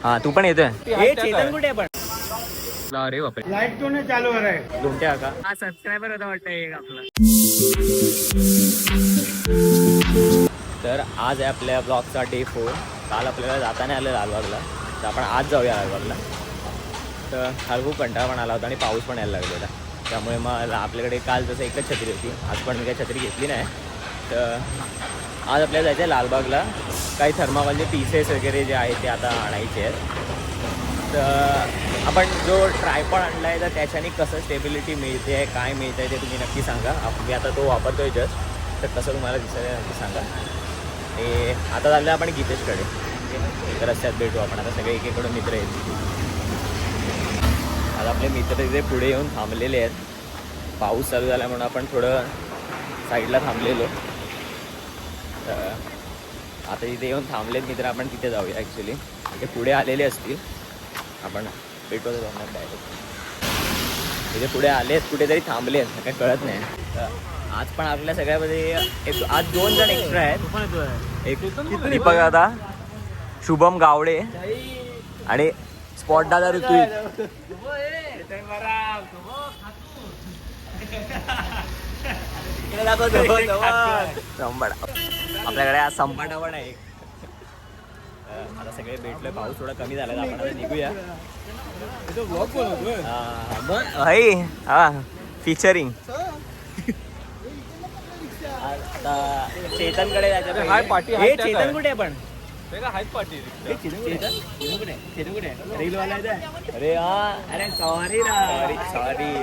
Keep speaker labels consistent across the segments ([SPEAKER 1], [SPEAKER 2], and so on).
[SPEAKER 1] हाँ तू पण येतोय. चेतन कुठे पण? अरे बापरे,
[SPEAKER 2] लाइट क्यों नहीं चालू हो रहा है?
[SPEAKER 1] घुमट्या का हा सबस्क्रायबर होता वाटतं एक आपला. तर आज आहे आपल्या ब्लॉगचा डे 4. काल आपल्याला जाता नाही आलं लालबागला, तर आपण आज जाऊया लालबागला. तर काल खूप कंटाळा पण आला होता आणि पाऊस पण यायला लागलेला, त्यामुळे मग आपल्याकडे काल जसं एकच छत्री होती, आज पण मी काही छत्री घेतली नाही. तर आज आपल्याला जायचं आहे लालबागला. काही थर्माकोलचे पीसेस वगैरे जे आहेत ते आता आणायचे आहेत. तर आपण जो ट्रायपॉड आणला आहे तर त्याच्याने कसं स्टेबिलिटी मिळते आहे, काय मिळतं आहे ते तुम्ही नक्की सांगा. मी आता तो वापरतो आहे जस्ट, तर कसं तुम्हाला दिसतं आहे नक्की सांगा. हे आता झालं आपण गीतेशकडे, तर रस्त्यात भेटू आपण. आता सगळे एकीकडून मित्र आहेत. आता आपले मित्र तिथे पुढे येऊन थांबलेले आहेत. पाऊस चालू झाला म्हणून आपण थोडं साईडला थांबलेलो. तर आता इथे येऊन थांबलेत मित्र, आपण तिथे जाऊया. ॲक्च्युली ते पुढे आलेले असतील, आपण भेटू जाणार डायरेक्ट. तिथे पुढे आलेत, कुठेतरी थांबले आहेत, काय कळत नाही. तर आज पण आपल्या सगळ्यामध्ये आज 2 जण एक्स्ट्रा आहेत. एक दीपक दादा, शुभम गावडे आणि स्पॉट दादा ऋतू. आपल्याकडे आज संपाटा पण आहे. आता सगळे भेटलोय, पाऊस थोडा कमी झाला, आपण आता निघूया. हा फीचरिंग. आता चेतनकडे जायचं. चेतन कुठे पण? अरे अरे सॉरी सॉरी.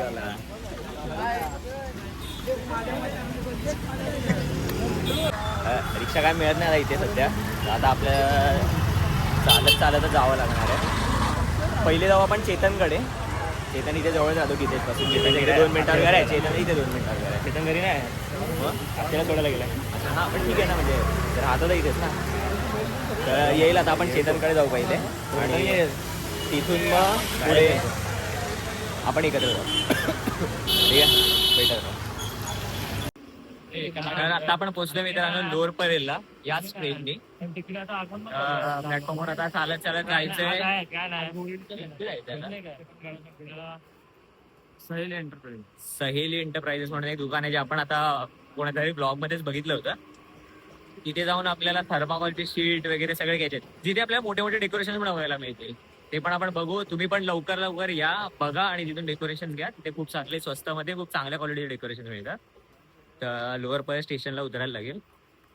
[SPEAKER 1] रिक्षा काय मिळत नाही आता इथे सध्या. आता आपल्याला चालतच जावं लागणार आहे. पहिले जाऊ आपण चेतनकडे. चेतन इथे जवळ जातो गीतेशपासून. चेतन इकडे 2 मिनिटावर घर आहे. चेतन इथे 2 मिनिटावर घर आहे. चेतन घरी नाही मग आपल्याला सोडायला गेला. हां पण ठीक आहे ना, म्हणजे राहतो तर इथेच ना. तर येईल आता आपण चेतनकडे जाऊ पहिले आणि तिथून मग पुढे आपण एकत्र जाऊ. ठीक आहे, भेटत. आता आपण पोहोचलो मित्रांनो लोअर परेलला याच ट्रेननी. प्लॅटफॉर्मवर आता चालत जायचंय. सहेली एंटरप्राइजेस म्हणून एक दुकान आहे, जे आपण आता कोणातरी ब्लॉग मध्येच बघितलं होतं. तिथे जाऊन आपल्याला थर्माकोलची शीट वगैरे सगळे घ्यायचे, जिथे आपल्याला मोठे मोठे डेकोरेशन बनवायला मिळतील. ते पण आपण बघू. तुम्ही पण लवकर या, बघा आणि तिथून डेकोरेशन घ्या. तिथे खूप चांगले स्वस्तामध्ये खूप चांगल्या क्वालिटीचे डेकोरेशन मिळतात. तर लोअर परेल स्टेशनला उतरायला लागेल.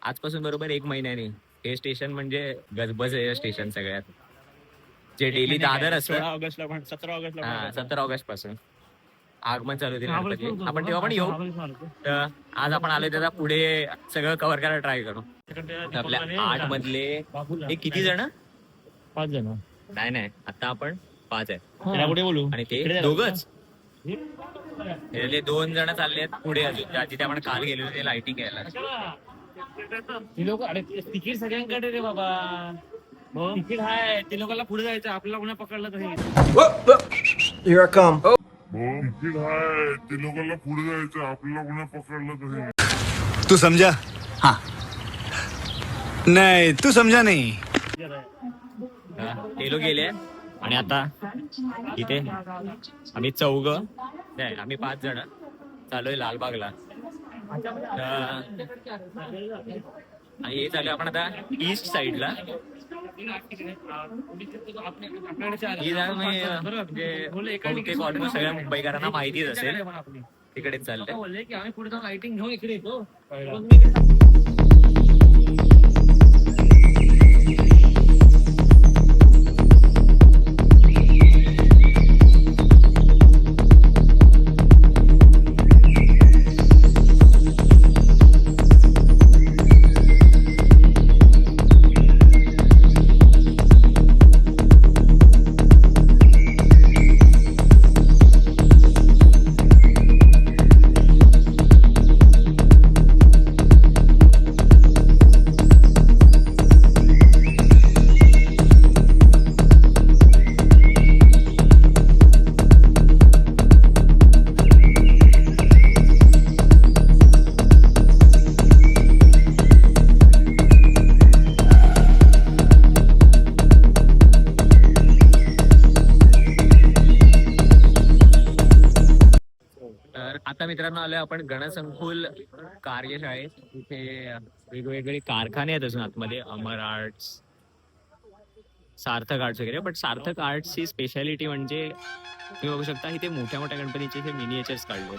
[SPEAKER 1] आजपासून बरोबर 1 महिन्याने हे स्टेशन म्हणजे गजबज आहे स्टेशन सगळ्यात, जे डेली दादर असतं. 17 ऑगस्ट पासून आगमन चालू होते आपण तेव्हा पण येऊ. तर आज आपण आलो त्याचा पुढे सगळं कव्हर करायला ट्राय करू. आपल्या 8 मधले एक किती जण?
[SPEAKER 3] 5 जण.
[SPEAKER 1] नाही आता आपण 5 आहे.
[SPEAKER 3] कुठे बोलू?
[SPEAKER 1] आणि ते दोघच 2 जण चालले आहेत पुढे अजून, जिथे आपण काल गेलो ते लाइटिंग घ्यायला.
[SPEAKER 3] ती लोक तिकीट सगळ्यांकडे रे बाबा. तिकीट आहे, ते लोकांना पुढे जायचं, आपल्याला कोणा पकडलं तर
[SPEAKER 2] Here I come.
[SPEAKER 4] तिकीट आहे, ते लोकांना पुढे जायचं, आपल्याला कोणा पकडलं तर.
[SPEAKER 5] तू समझा? हाँ. नहीं तू समझा नहीं.
[SPEAKER 1] ते लोक गेले आणि आता इथे आम्ही 4 नाही, आम्ही 5 जण चालूय लालबागला. आणि हे चालू आपण आता ईस्ट साइडला. ही जागा म्हणजे ऑलमोस्ट सगळ्या मुंबईकरांना माहितीच असेल, तिकडेच चाललंय.
[SPEAKER 3] आम्ही पुढे जाऊन लाइटिंग घेऊन इकडे येतो.
[SPEAKER 1] आता मित्रांनो आलोय आपण गणसंकुल कार्यशाळेत. इथे वेगवेगळे कारखाने आहेत अजून आतमध्ये, अमर आर्ट्स, सार्थक आर्ट्स वगैरे. बट सार्थक आर्ट्सची स्पेशालिटी म्हणजे तुम्ही बघू शकता इथे मोठ्या मोठ्या गणपतीचे हे मिनिएचर्स काढले.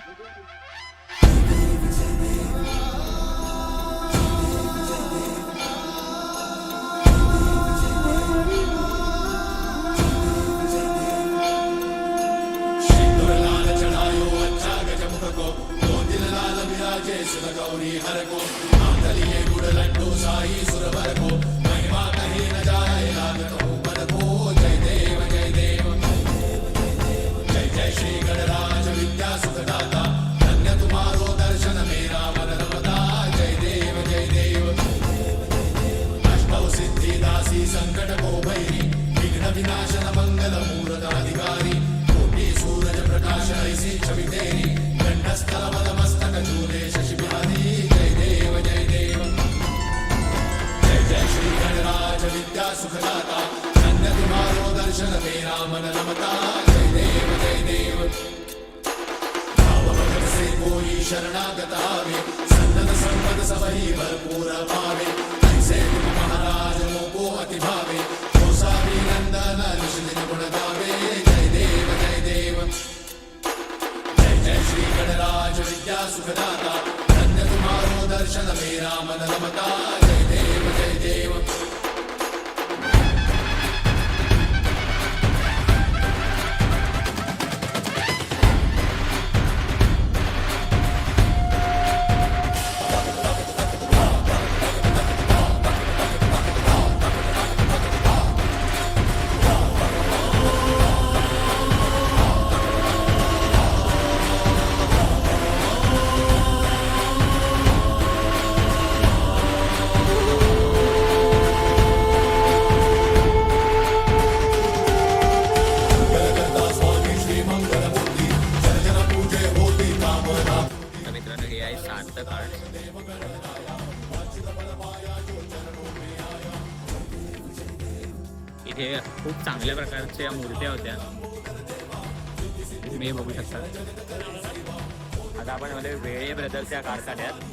[SPEAKER 1] इथे खूप चांगल्या प्रकारच्या मूर्त्या होत्या, तुम्ही बघू शकता. आता आपण मध्ये वेळे ब्रदर्सच्या कारखान्यात.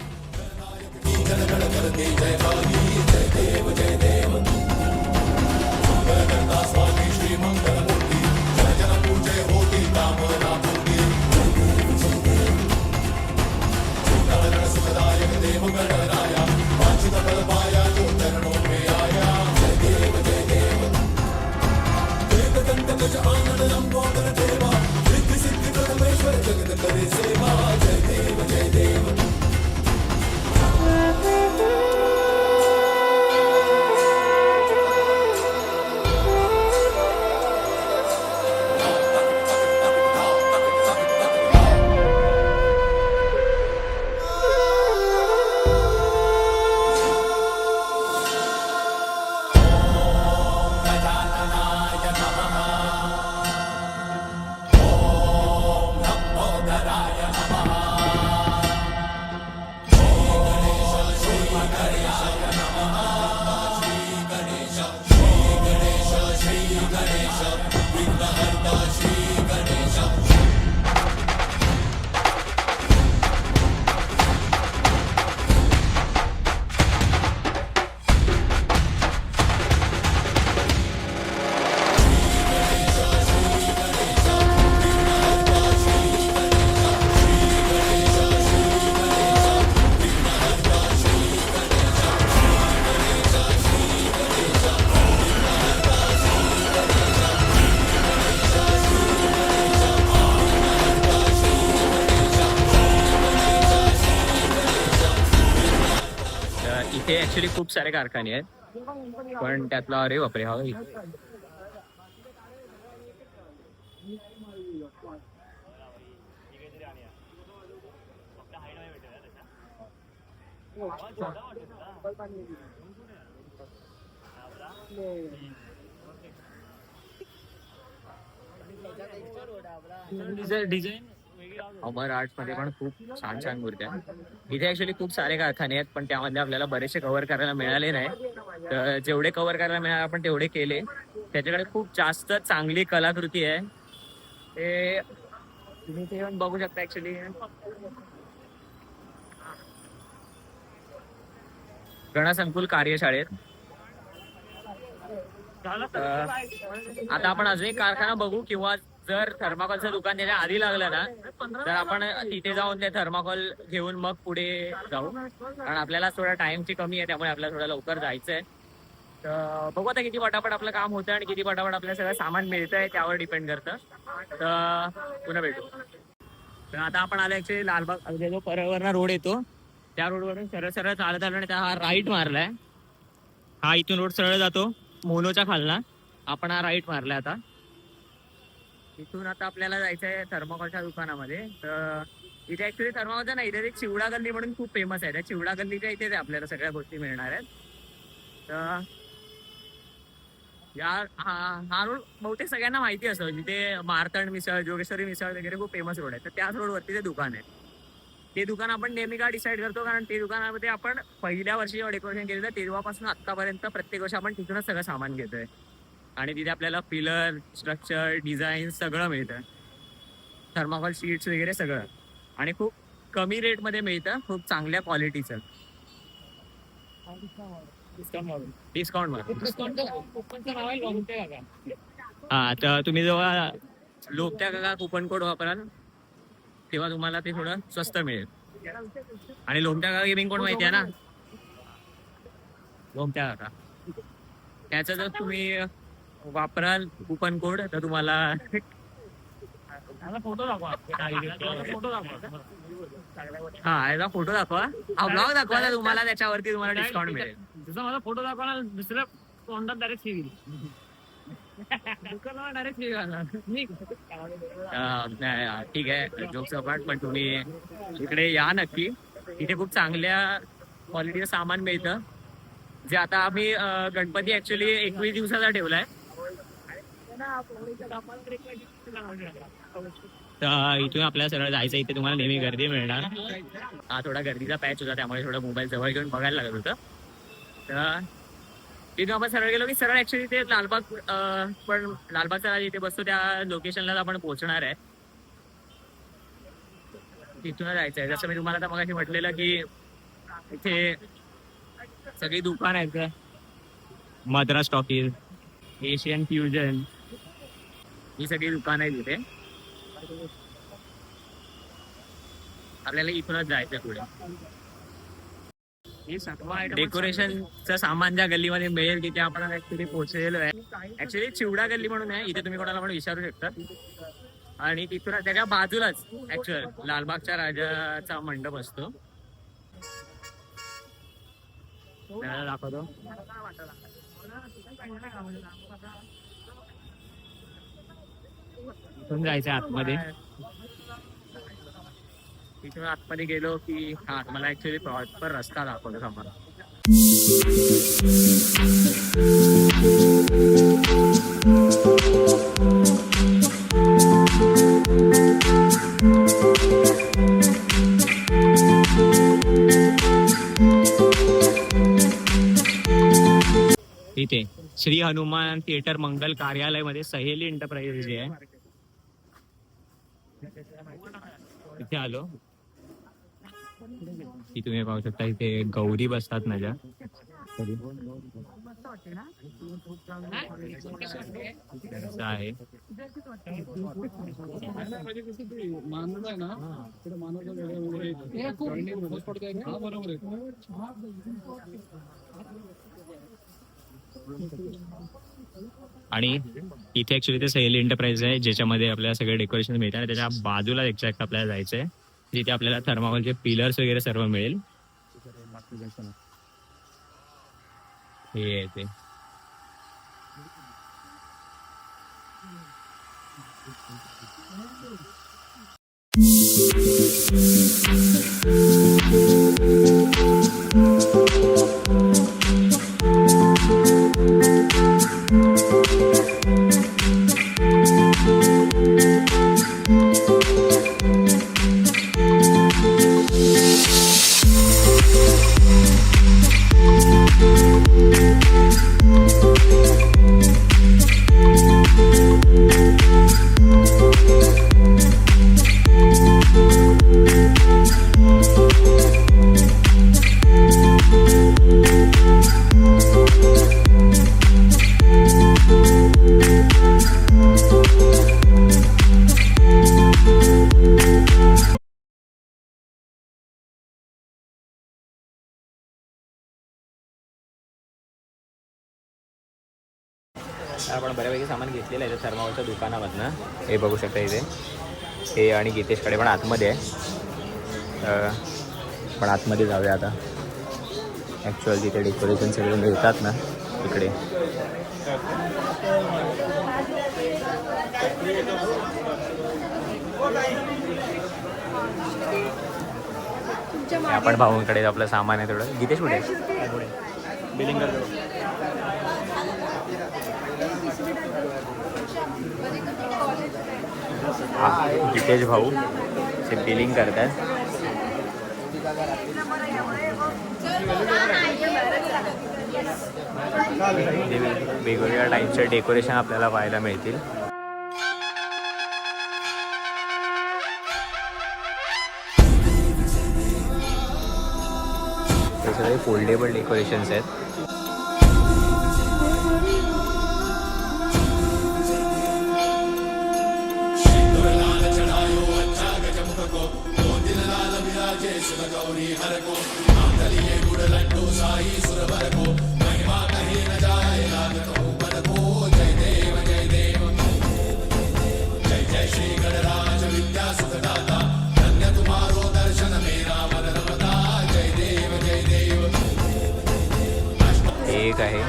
[SPEAKER 1] इथे ऍक्च्युली खूप सारे कारखाने आहेत, पण त्यातला अरे बापरे हा
[SPEAKER 3] डिझाईन
[SPEAKER 1] अमर आर्ट्स मध्ये पण खूप छान छान मूर्त्या. इथे ऍक्च्युली खूप सारे कारखाने आहेत, पण त्यामध्ये आपल्याला बरेचसे कव्हर करायला मिळाले नाही. तर जेवढे कव्हर करायला मिळाले आपण तेवढे केले. त्याच्याकडे खूप जास्त चांगली कलाकृती आहे. ते तुम्ही इथे येऊन बघू शकता ऍक्च्युली. गणसंकुल कार्यशाळेत आता आपण अजून एक कारखाना बघू, किंवा जर थर्माकोलचं दुकान त्याच्या आधी लागलं ना तर आपण तिथे जाऊन ते थर्माकोल घेऊन मग पुढे जाऊ, कारण आपल्याला थोडा टाइमची कमी आहे, त्यामुळे आपल्याला थोडं लवकर जायचंय. तर बघू आता किती पटापट आपलं काम होतं आणि किती पटापट आपल्याला सगळं सामान मिळतंय त्यावर डिपेंड करतं. तर पुन्हा भेटू. तर आता आपण आलो ऍक्च्युली लालबाग, जो परळवरना रोड येतो त्या रोडवरून सरळ सरळ चालत आलो आणि त्या हा राईट मारलाय. हा इथून रोड सरळ जातो मोनोच्या खालना, आपण हा राईट मारलाय. आता इथून आता आपल्याला जायचंय थर्माकोलच्या दुकानामध्ये. तर इथे ऍक्च्युली थर्माकोलचा नाही, इथे एक चिवडा गल्ली म्हणून खूप फेमस आहे. त्या चिवडा गल्लीच्या इथेच आपल्याला सगळ्या गोष्टी मिळणार आहेत. तर हा रोड बहुतेक सगळ्यांना माहिती असतो, जिथे मारतंड मिसळ, जोगेश्वरी मिसळ वगैरे खूप फेमस रोड आहे. तर त्याच रोडवरती ते दुकान आहे. ते दुकान आपण नेहमी का डिसाईड करतो, कारण ते दुकानामध्ये आपण पहिल्या वर्षी जेव्हा डेकोरेशन केलेलं तेव्हापासून आत्तापर्यंत प्रत्येक वर्षी आपण तिथूनच सगळं सामान घेतोय. आणि तिथे आपल्याला पिलर, स्ट्रक्चर, डिझाईन सगळं मिळतं, थर्माकोल शीट्स वगैरे सगळं, आणि खूप कमी रेटमध्ये मिळतं, खूप चांगल्या क्वालिटीचं. डिस्काउंट हा, तर तुम्ही जेव्हा लोकत्या काका कुपन कोड वापराल तेव्हा तुम्हाला ते थोडं स्वस्त मिळेल. आणि लोमत्या काका गेमिंग कोड माहिती आहे ना, लोमत्या काका, त्याचा जर तुम्ही वापराल कुपन कोड तर तुम्हाला
[SPEAKER 3] फोटो दाखवा.
[SPEAKER 1] हा याचा फोटो दाखवा, हा ब्लॉग दाखवा, तर तुम्हाला त्याच्यावरती तुम्हाला डिस्काउंट मिळेल.
[SPEAKER 3] जसं माझा फोटो दाखवा ना, दुसऱ्या तोंडात डायरेक्ट शिवी दुकानावर डायरेक्ट शिवी
[SPEAKER 1] ठीक आहे, जोक्स अपार्ट, पण तुम्ही इकडे या नक्की. इथे खूप चांगल्या क्वालिटीचं सामान मिळतं, जे आता आम्ही गणपती ऍक्च्युली 21 दिवसाचा ठेवलाय. तर इथून आपल्याला सरळ जायचं. इथे तुम्हाला नेहमी गर्दी मिळणार. हा थोडा गर्दीचा पॅच होता, त्यामुळे थोडं मोबाईल जवळ घेऊन बघायला लागत होतं. तर तिथून आपण सरळ गेलो की सरळ ऍक्च्युली ते लालबाग, पण लालबागचा राजा इथे बसतो त्या लोकेशनला आपण पोहोचणार आहे. तिथून जायचं आहे. जसं मी तुम्हाला आता मगाशी म्हटलेलं की इथे सगळी दुकान आहेत, मद्रास टॉकीज, एशियन फ्युजन, ही सगळी दुकान आहेत इथे. आपल्याला इथूनच जायचं पुढे. डेकोरेशनचं सामान ज्या गल्लीमध्ये मिळेल तिथे आपण ऍक्च्युली पोहोचलेलो आहे. ऍक्च्युली चिवडा गल्ली म्हणून आहे, इथे तुम्ही कोणाला पण विचारू शकता. आणि तिथून त्याच्या बाजूलाच ऍक्च्युअल लालबागच्या राजाचा मंडप असतो, दाखवतो. इथून जायचं आतमध्ये. तिथून आतमध्ये गेलो की हा मला ऍक्च्युली प्रॉपर रस्ता दाखवतो आम्हाला. इथे श्री हनुमान थिएटर मंगल कार्यालय मध्ये सहेली एंटरप्राइज जे आहे इथे आलो. की तुम्ही पाहू शकता इथे गौरी बसतात ना ज्या, आहे. आणि इथे ऍक्च्युली ते सहेली एंटरप्राइज आहे ज्याच्यामध्ये आपल्याला सगळे डेकोरेशन मिळतात. आणि त्याच्या बाजूला एक्झॅक्ट आपल्याला जायचंय जिथे आपल्याला थर्माकोलचे पिलर्स वगैरे सर्व मिळेल. हे आहे ते. आपण बऱ्यापैकी सामान घेतलेलं आहे थर्माकोलच्या दुकानामधनं. हे बघू शकता इथे. हे आणि गीतेशकडे पण आतमध्ये आहे. पण आतमध्ये जाऊया आता. ॲक्च्युअल तिथे डेकोरेशन सगळे मिळतात ना तिकडे. आपण भाऊंकडे आपलं सामान आहे थोडं. गीतेश कुठे बिलिंग करतो. गीतेश भाऊ ते बिलिंग करतात. वेगवेगळ्या टाईपचे डेकोरेशन आपल्याला पाहायला मिळतील. हे सगळे फोल्डेबल डेकोरेशन्स आहेत. एक आहे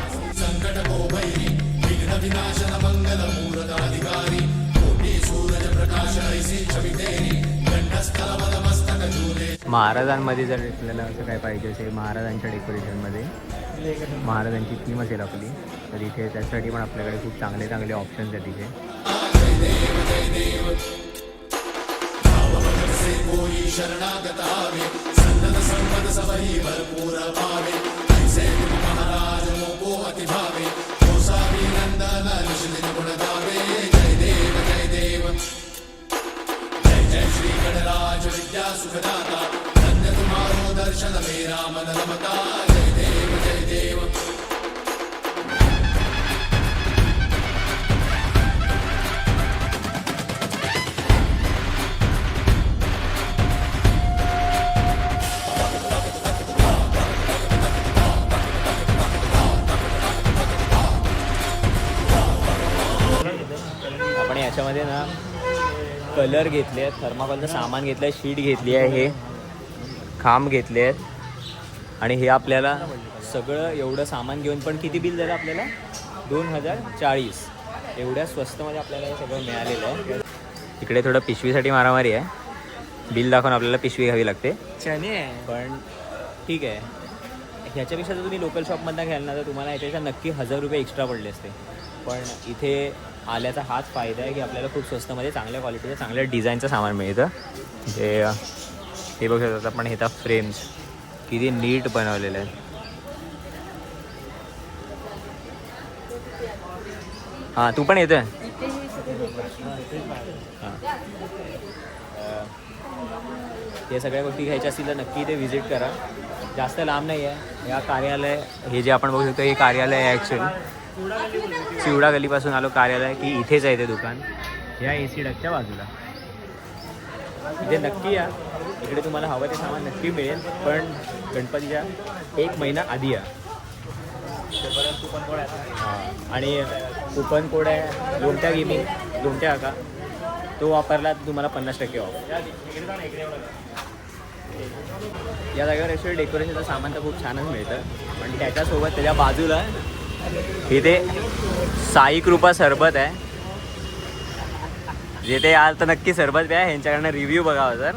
[SPEAKER 1] महाराजांमध्ये. जर आपल्याला असं काय पाहिजे असेल महाराजांच्या डेकोरेशनमध्ये, महाराजांची थीम असेल आपली, तर इथे त्यासाठी पण आपल्याकडे खूप चांगले चांगले ऑप्शन्स आहेत इथे. आपण याच्यामध्ये ना कलर घेतले आहेत, थर्माकोलचं सामान घेतलं आहे, शीट घेतली आहे, हे खांब घेतले आहेत. आणि हे आपल्याला सगळं एवढं सामान घेऊन पण किती बिल झालं आपल्याला? 2040. एवढ्या स्वस्तमध्ये आपल्याला हे सगळं मिळालेलं आहे. इकडे थोडं पिशवीसाठी मारामारी आहे. बिल दाखवून आपल्याला पिशवी घ्यावी लागते. पण ठीक आहे. ह्याच्यापेक्षा जर तुम्ही लोकल शॉपमधनं घ्याल ना तर तुम्हाला ह्याच्यापेक्षा नक्की 1000 रुपये एक्स्ट्रा पडले असते. पण इथे आल्याचा हाच फायदा आहे की आपल्याला खूप स्वस्तमध्ये चांगल्या क्वालिटीचं चांगल्या डिझाईनचं सामान मिळतं. हे बघू शकता आपण. हे तर फ्रेम्स किती नीट बनवलेले आहेत. हां तू पण येतोय. हां हे सगळ्या गोष्टी घ्यायच्या असतील तर नक्की इथे व्हिजिट करा. जास्त लांब नाही आहे. या कार्यालय हे जे आपण बघू शकतो हे कार्यालय आहे ॲक्च्युली. चिवडा गलीपासून आलो कार्यालय की इथेच आहे ते दुकान. या AC डकच्या बाजूला. इथे नक्की या. इकडे तुम्हाला हवं ते सामान नक्की मिळेल. पण गणपतीच्या 1 महिना आधी या. आणि कुपन कोड आहे लोमट्या गेमिंग, लोमट्या काका. तो वापरला तर तुम्हाला 50% ऑफ. या जागेवर ॲक्च्युअली डेकोरेशनचं सामान तर खूप छानच मिळतं. पण त्याच्यासोबत त्याच्या बाजूला इथे साई कृपा सरबत आहे. जिथे याल तर नक्की सरबत प्या. ह्यांच्याकडनं रिव्ह्यू बघावा जर.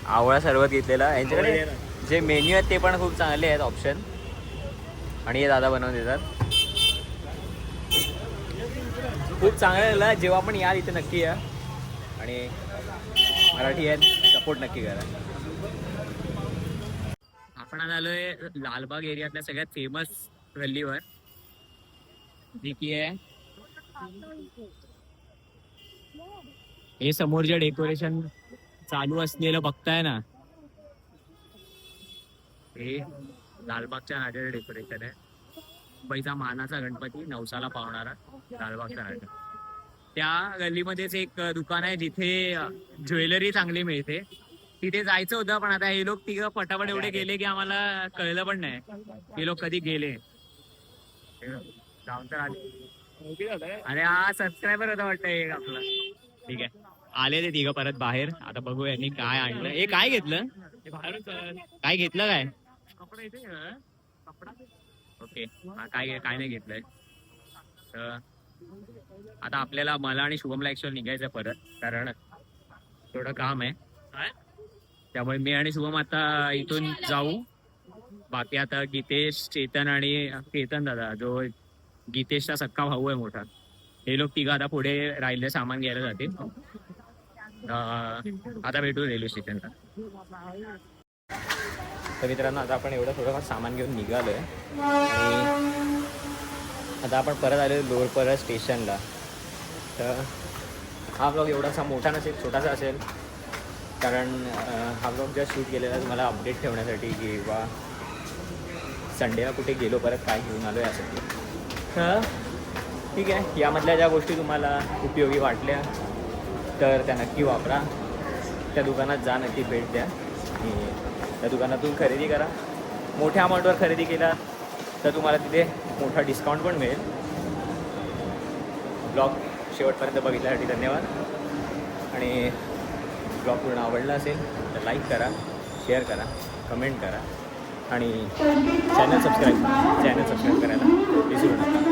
[SPEAKER 1] आवळा सरबत घेतलेला. ह्यांच्याकडे जे मेन्यू आहेत ते पण खूप चांगले आहेत ऑप्शन. आणि हे दादा बनवून देतात. खूप चांगलं लागलं. जेव्हा पण याल इथे नक्की या. आणि मराठी आहेत सपोर्ट नक्की करा. आपण आज आलोय लालबाग एरियातल्या सगळ्यात फेमस गल्लीवर जी की आहे. हे समोर जे डेकोरेशन चालू असलेलं बघताय ना हे लालबागच्या राजाचं डेकोरेशन आहे. मुंबईचा मानाचा गणपती नवसाला पावणारा लालबागचा राजा. त्या गल्लीमध्येच एक दुकान आहे जिथे ज्वेलरी चांगली मिळते. तिथे जायचं होतं पण आता हे लोक तिघं पटापट एवढे गेले की आम्हाला कळलं पण नाही हे लोक कधी गेले. जाऊन तर आले. अरे हा सबस्क्रायबर होता वाटतं एक आपला. ठीक आहे, आले ते तिघं परत बाहेर. आता बघू यांनी काय आणलं. हे काय घेतलं, काय घेतलं काय?
[SPEAKER 3] कपडा येते कपडा
[SPEAKER 1] ओके, काय काय नाही घेतलंय. तर आता आपल्याला, मला आणि शुभमला ऍक्च्युअली निघायचं परत, कारण थोडं काम आहे. त्यामुळे मी आणि शुभम आता इथून जाऊ. बाकी आता गीतेश, चेतन आणि केतन दादा, जो गीतेशचा सक्का भाऊ आहे मोठा, हे लोक तिघं आता पुढे राहिले सामान घ्यायला जातील. आता भेटू रेल्वे स्टेशनला. तर मित्रांनो, आता आपण एवढं थोडंफार सामान घेऊन निघालोय आणि आता आपण परत आलो लोअर परत स्टेशनला. तर हा ब्लॉग एवढासा मोठा नसेल, छोटासा असेल, कारण हा ब्लॉग जस्ट शूट केलेला तुम्हाला अपडेट ठेवण्यासाठी, किंवा संडेला कुठे गेलो परत काय घेऊन आलो यासाठी. तर ठीक आहे, यामधल्या ज्या गोष्टी तुम्हाला उपयोगी वाटल्या तर त्या नक्की वापरा. त्या दुकानात जा, नक्की भेट द्या आणि त्या दुकानातून खरेदी करा. मोठ्या अमाऊंटवर खरेदी केला तर तुम्हाला तिथे मोठा डिस्काउंट पण मिळेल. ब्लॉग शेवटपर्यंत बघितल्यासाठी धन्यवाद. आणि ब्लॉग पूर्ण आवडला असेल तर लाईक करा, शेअर करा, कमेंट करा आणि चॅनल सबस्क्राईब करायला विसरू नका.